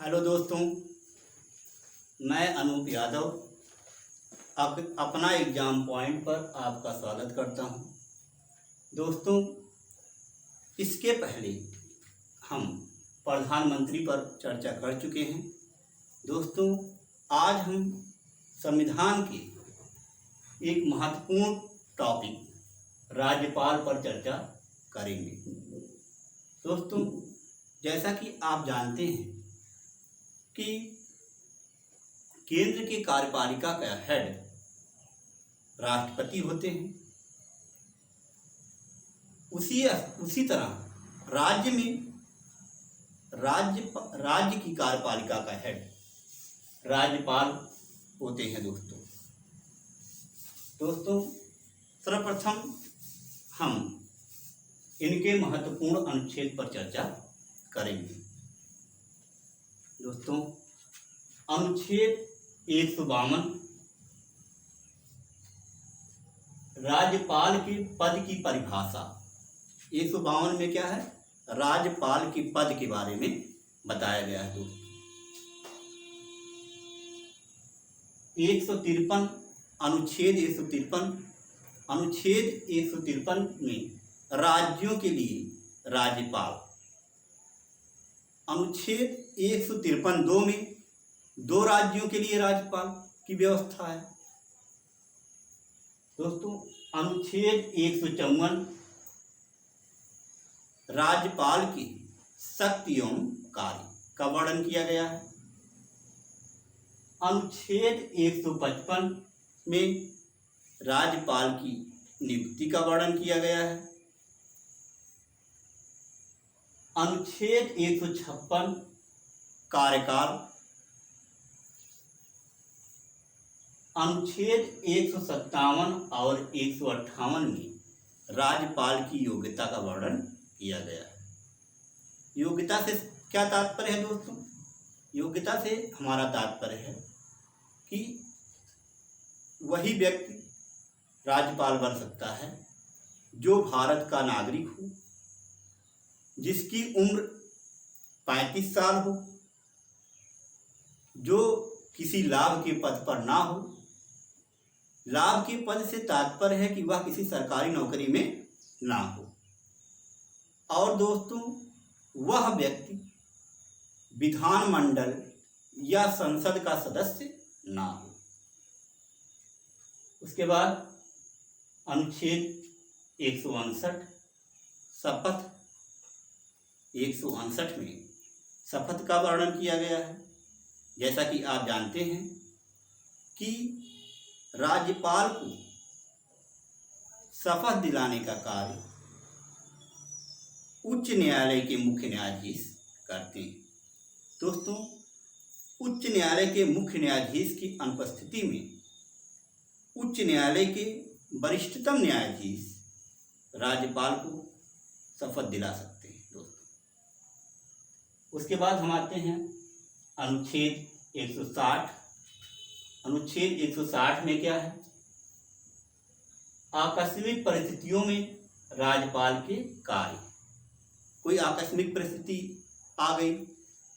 Hello दोस्तों, मैं अनूप यादव अपना एग्ज़ाम पॉइंट पर आपका स्वागत करता हूं। दोस्तों, इसके पहले हम प्रधानमंत्री पर चर्चा कर चुके हैं। दोस्तों, आज हम संविधान के एक महत्वपूर्ण टॉपिक राज्यपाल पर चर्चा करेंगे। दोस्तों, जैसा कि आप जानते हैं कि केंद्र की कार्यपालिका का हेड राष्ट्रपति होते हैं, उसी तरह राज्य में राज्य की कार्यपालिका का हेड राज्यपाल होते हैं। दोस्तों, सर्वप्रथम हम इनके महत्वपूर्ण अनुच्छेद पर चर्चा करेंगे। दोस्तों, अनुच्छेद 152 राज्यपाल के पद की परिभाषा। 152 में क्या है? राज्यपाल के पद के बारे में बताया गया है। दोस्तों, 153 अनुच्छेद 153 में राज्यों के लिए राज्यपाल। अनुच्छेद 153(2) में 2 राज्यों के लिए राज्यपाल की व्यवस्था है। दोस्तों, अनुच्छेद 154 राज्यपाल की शक्ति एवं कार्य का वर्णन किया गया है। अनुच्छेद 155 में राज्यपाल की नियुक्ति का वर्णन किया गया है। अनुच्छेद 156 कार्यकाल। अनुच्छेद 157 और 158 में राज्यपाल की योग्यता का वर्णन किया गया है। योग्यता से क्या तात्पर्य है? दोस्तों, योग्यता से हमारा तात्पर्य है कि वही व्यक्ति राज्यपाल बन सकता है जो भारत का नागरिक हो, जिसकी उम्र 35 साल हो, जो किसी लाभ के पद पर ना हो। लाभ के पद से तात्पर्य है कि वह किसी सरकारी नौकरी में ना हो। और दोस्तों, वह व्यक्ति विधानमंडल या संसद का सदस्य ना हो। उसके बाद अनुच्छेद 159 शपथ। 159 में शपथ का वर्णन किया गया है। जैसा कि आप जानते हैं कि राज्यपाल को शपथ दिलाने का कार्य उच्च न्यायालय के मुख्य न्यायाधीश करते हैं। दोस्तों, उच्च न्यायालय के मुख्य न्यायाधीश की अनुपस्थिति में उच्च न्यायालय के वरिष्ठतम न्यायाधीश राज्यपाल को शपथ दिला सकते हैं। दोस्तों, उसके बाद हम आते हैं अनुच्छेद 160। अनुच्छेद 160 में क्या है? आकस्मिक परिस्थितियों में राज्यपाल के कार्य। कोई आकस्मिक परिस्थिति आ गई,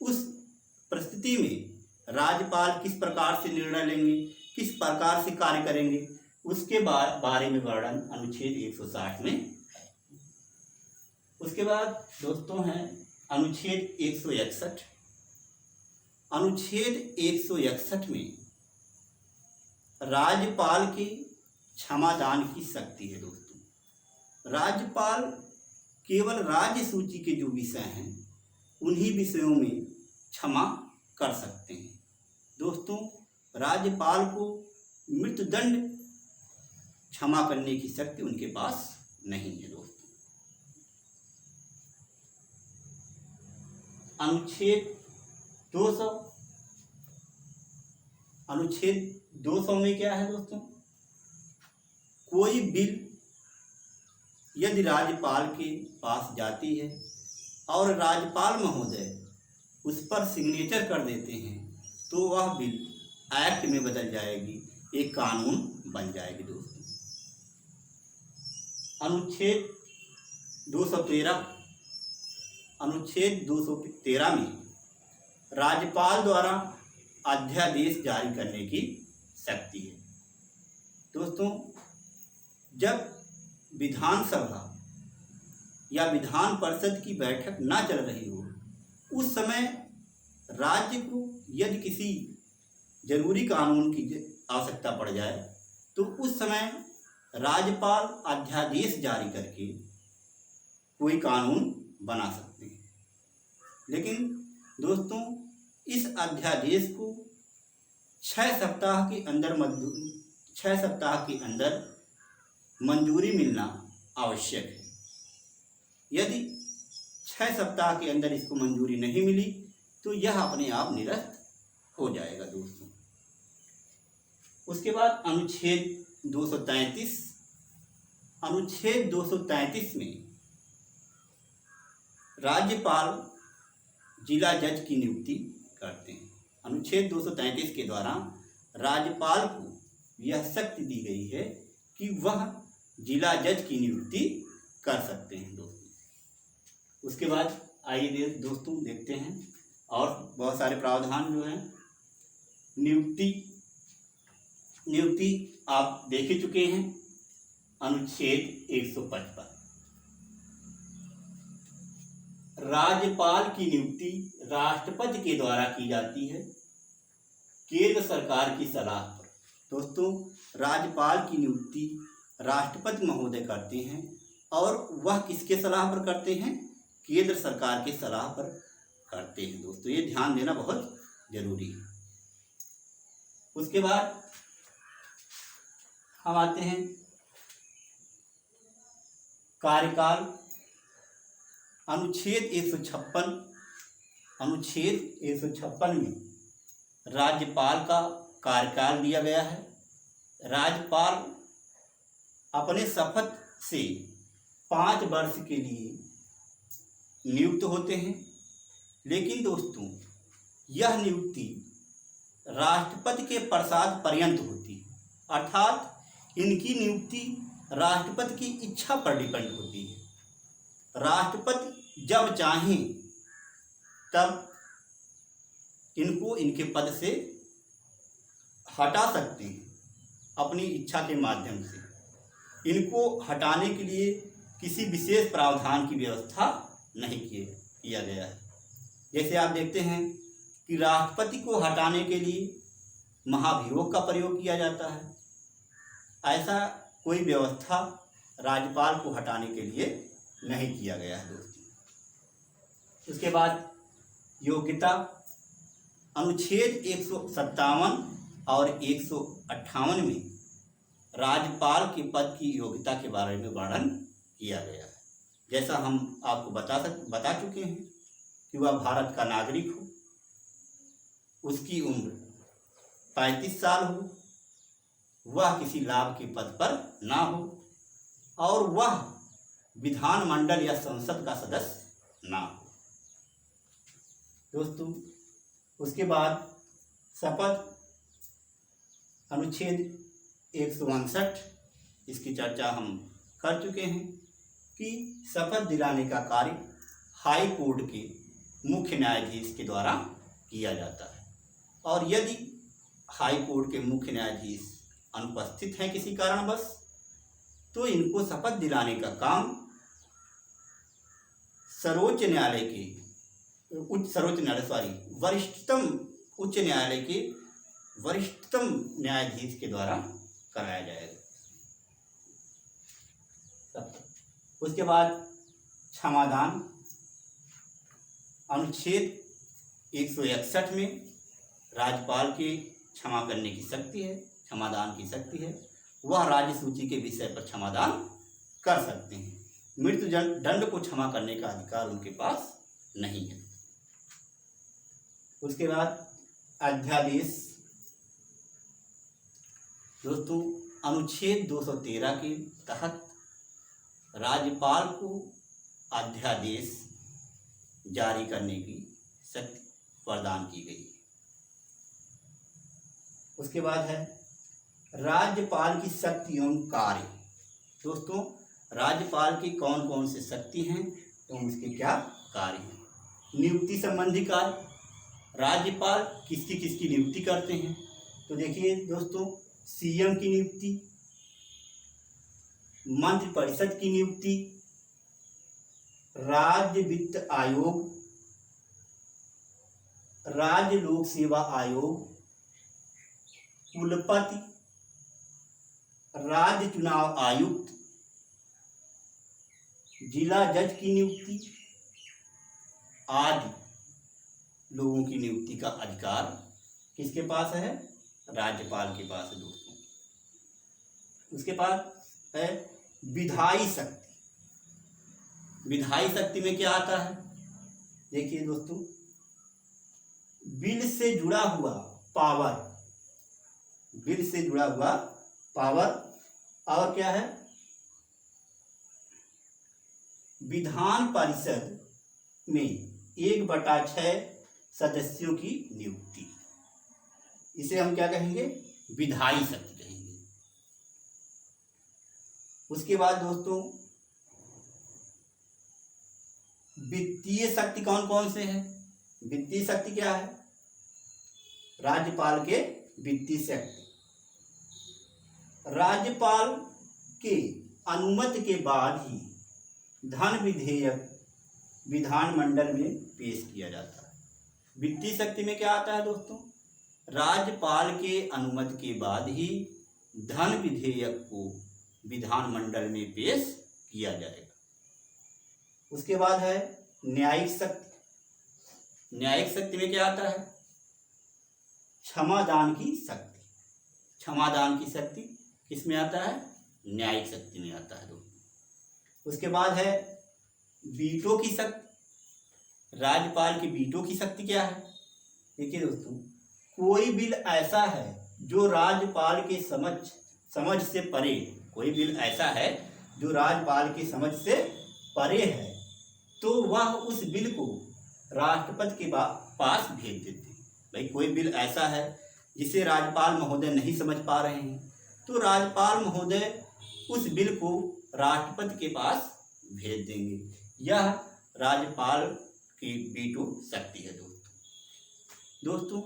उस परिस्थिति में राज्यपाल किस प्रकार से निर्णय लेंगे, किस प्रकार से कार्य करेंगे, उसके बारे में वर्णन अनुच्छेद 160 में है। उसके बाद दोस्तों है अनुच्छेद 161। अनुच्छेद 161 में राज्यपाल के क्षमादान की शक्ति है। दोस्तों, राज्यपाल केवल राज्य सूची के जो विषय हैं उन्हीं विषयों में क्षमा कर सकते हैं। दोस्तों, राज्यपाल को मृत्युदंड क्षमा करने की शक्ति उनके पास नहीं है। दोस्तों, अनुच्छेद 200 में क्या है? दोस्तों, कोई बिल यदि राज्यपाल के पास जाती है और राज्यपाल महोदय उस पर सिग्नेचर कर देते हैं तो वह बिल एक्ट में बदल जाएगी, एक कानून बन जाएगी। दोस्तों, अनुच्छेद 213 में राज्यपाल द्वारा अध्यादेश जारी करने की शक्ति है। दोस्तों, जब विधानसभा या विधान परिषद की बैठक ना चल रही हो, उस समय राज्य को यदि किसी जरूरी कानून की आवश्यकता पड़ जाए तो उस समय राज्यपाल अध्यादेश जारी करके कोई कानून बना सकते हैं। लेकिन दोस्तों, इस अध्यादेश को 6 सप्ताह के अंदर मंजूरी मिलना आवश्यक है। यदि 6 सप्ताह के अंदर इसको मंजूरी नहीं मिली तो यह अपने आप निरस्त हो जाएगा दोस्तों। उसके बाद अनुच्छेद 233 में राज्यपाल जिला जज की नियुक्ति करते हैं। अनुच्छेद 233 के द्वारा राज्यपाल को यह शक्ति दी गई है कि वह जिला जज की नियुक्ति कर सकते हैं दोस्तों। उसके बाद आइए दोस्तों देखते हैं और बहुत सारे प्रावधान जो हैं। नियुक्ति आप देख ही चुके हैं। अनुच्छेद 155, राज्यपाल की नियुक्ति राष्ट्रपति के द्वारा की जाती है केंद्र सरकार की सलाह पर। दोस्तों, राज्यपाल की नियुक्ति राष्ट्रपति महोदय करते हैं और वह किसके सलाह पर करते हैं? केंद्र सरकार की सलाह पर करते हैं दोस्तों। ये ध्यान देना बहुत जरूरी है। उसके बाद हम आते हैं कार्यकाल। अनुच्छेद 156 में राज्यपाल का कार्यकाल दिया गया है। राज्यपाल अपने शपथ से 5 वर्ष के लिए नियुक्त होते हैं। लेकिन दोस्तों, यह नियुक्ति राष्ट्रपति के प्रसाद पर्यंत होती है, अर्थात इनकी नियुक्ति राष्ट्रपति की इच्छा पर डिपेंड होती है। राष्ट्रपति जब चाहें तब इनको इनके पद से हटा सकते हैं अपनी इच्छा के माध्यम से। इनको हटाने के लिए किसी विशेष प्रावधान की व्यवस्था नहीं किया गया है। जैसे आप देखते हैं कि राष्ट्रपति को हटाने के लिए महाभियोग का प्रयोग किया जाता है। ऐसा कोई व्यवस्था राज्यपाल को हटाने के लिए नहीं किया गया है दोस्तों। उसके बाद योग्यता। अनुच्छेद 157 और 158 में राज्यपाल के पद की योग्यता के बारे में वर्णन किया गया है। जैसा हम आपको बता चुके हैं कि वह भारत का नागरिक हो, उसकी उम्र 35 साल हो, वह किसी लाभ के पद पर ना हो और वह विधानमंडल या संसद का सदस्य ना हो दोस्तों। उसके बाद शपथ। अनुच्छेद 159, इसकी चर्चा हम कर चुके हैं कि शपथ दिलाने का कार्य हाई कोर्ट के मुख्य न्यायाधीश के द्वारा किया जाता है और यदि हाई कोर्ट के मुख्य न्यायाधीश अनुपस्थित हैं किसी कारणवश तो इनको शपथ दिलाने का काम उच्च न्यायालय के वरिष्ठतम न्यायाधीश के द्वारा कराया जाएगा। उसके बाद क्षमादान। अनुच्छेद 161 में राज्यपाल की क्षमा करने की शक्ति है, क्षमादान की शक्ति है। वह राज्य सूची के विषय पर क्षमादान कर सकते हैं। मृत्यु दंड को क्षमा करने का अधिकार उनके पास नहीं है। उसके बाद अध्यादेश। दोस्तों, अनुच्छेद 213 के तहत राज्यपाल को अध्यादेश जारी करने की शक्ति प्रदान की गई है। उसके बाद है राज्यपाल की शक्ति एवं कार्य। दोस्तों, राज्यपाल की कौन कौन से शक्ति हैं एवं उसके क्या कार्य हैं। नियुक्ति संबंधी कार्य। राज्यपाल किसकी किसकी नियुक्ति करते हैं? तो देखिए दोस्तों, सीएम की नियुक्ति, मंत्रिपरिषद की नियुक्ति, राज्य वित्त आयोग, राज्य लोक सेवा आयोग, कुलपति, राज्य चुनाव आयुक्त, जिला जज की नियुक्ति आदि लोगों की नियुक्ति का अधिकार किसके पास है? राज्यपाल के पास है दोस्तों। उसके बाद है विधायी शक्ति। विधायी शक्ति में क्या आता है? देखिए दोस्तों, बिल से जुड़ा हुआ पावर, बिल से जुड़ा हुआ पावर और क्या है? विधान परिषद में 1/6 सदस्यों की नियुक्ति, इसे हम क्या कहेंगे? विधायी शक्ति कहेंगे। उसके बाद दोस्तों, वित्तीय शक्ति कौन कौन से हैं? वित्तीय शक्ति क्या है? राज्यपाल के वित्तीय शक्ति, राज्यपाल के अनुमति के बाद ही धन विधेयक विधानमंडल में पेश किया जाता है। वित्तीय शक्ति में क्या आता है दोस्तों? राज्यपाल के अनुमति के बाद ही धन विधेयक को विधानमंडल में पेश किया जाएगा। उसके बाद है न्यायिक शक्ति। न्यायिक शक्ति में क्या आता है? क्षमादान की शक्ति। क्षमादान की शक्ति किसमें आता है? न्यायिक शक्ति में आता है दोस्तों। उसके बाद है वीटो की शक्ति। राज्यपाल की वीटो की शक्ति क्या है? देखिए दोस्तों, कोई बिल ऐसा है जो राज्यपाल के समझ से परे, कोई बिल ऐसा है जो राज्यपाल की समझ से परे है, तो वह उस बिल को राष्ट्रपति के पास भेज देते हैं। भाई कोई बिल ऐसा है जिसे राज्यपाल महोदय नहीं समझ पा रहे हैं, तो राज्यपाल महोदय उस बिल को राष्ट्रपति के पास भेज देंगे। यह राज्यपाल की वीटो शक्ति है दोस्तों।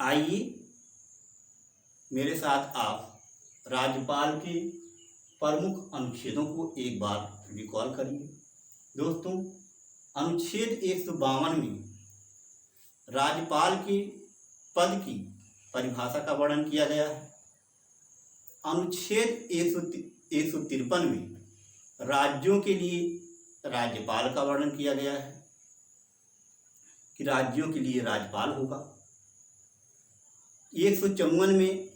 आइए मेरे साथ आप राज्यपाल के प्रमुख अनुच्छेदों को एक बार रिकॉल करिए। दोस्तों, अनुच्छेद 152 में राज्यपाल के पद की परिभाषा का वर्णन किया गया है। अनुच्छेद 153 में राज्यों के लिए राज्यपाल का वर्णन किया गया है कि राज्यों के लिए राज्यपाल होगा। 154 में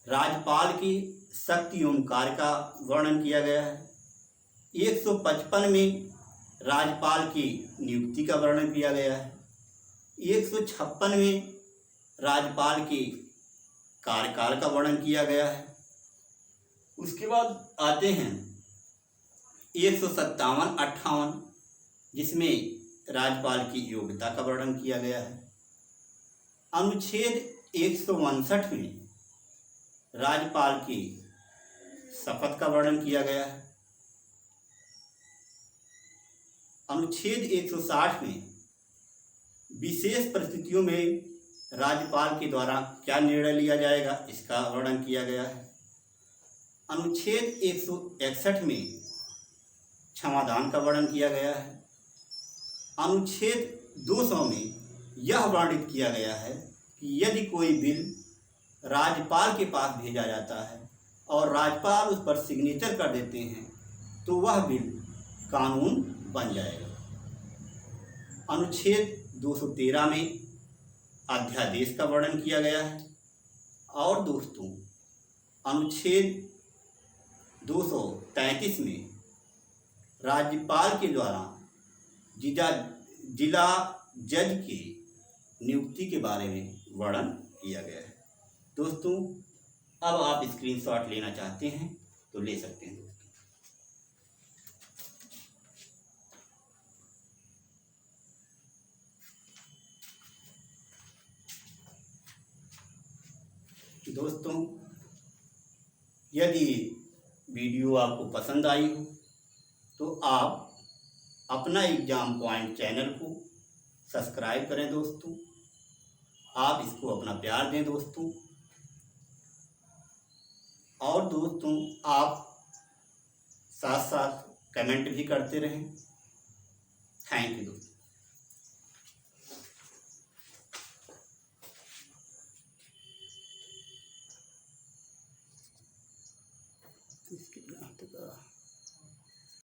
राज्यपाल की शक्ति एवं कार्य का वर्णन किया गया है। 155 में राज्यपाल की नियुक्ति का वर्णन किया गया है। 156 में राज्यपाल के कार्यकाल का वर्णन किया गया है। उसके बाद आते हैं 157-58, जिसमें राज्यपाल की योग्यता का वर्णन किया गया है। अनुच्छेद 159 में राज्यपाल की शपथ का वर्णन किया गया है। अनुच्छेद 160 में विशेष परिस्थितियों में राज्यपाल के द्वारा क्या निर्णय लिया जाएगा, इसका वर्णन किया गया है। अनुच्छेद 161 में क्षमादान का वर्णन किया गया है। अनुच्छेद 200 में यह वर्णित किया गया है कि यदि कोई बिल राज्यपाल के पास भेजा जाता है और राज्यपाल उस पर सिग्नेचर कर देते हैं तो वह बिल कानून बन जाएगा। अनुच्छेद 213 में अध्यादेश का वर्णन किया गया है। और दोस्तों, अनुच्छेद 233 में राज्यपाल के द्वारा जिला जज की नियुक्ति के बारे में वर्णन किया गया है। दोस्तों, अब आप स्क्रीनशॉट लेना चाहते हैं तो ले सकते हैं। दोस्तों, यदि वीडियो आपको पसंद आई हो तो आप अपना एग्जाम पॉइंट चैनल को सब्सक्राइब करें दोस्तों। आप इसको अपना प्यार दें दोस्तों। और दोस्तों आप साथ साथ कमेंट भी करते रहें। थैंक यू दोस्तों। इसके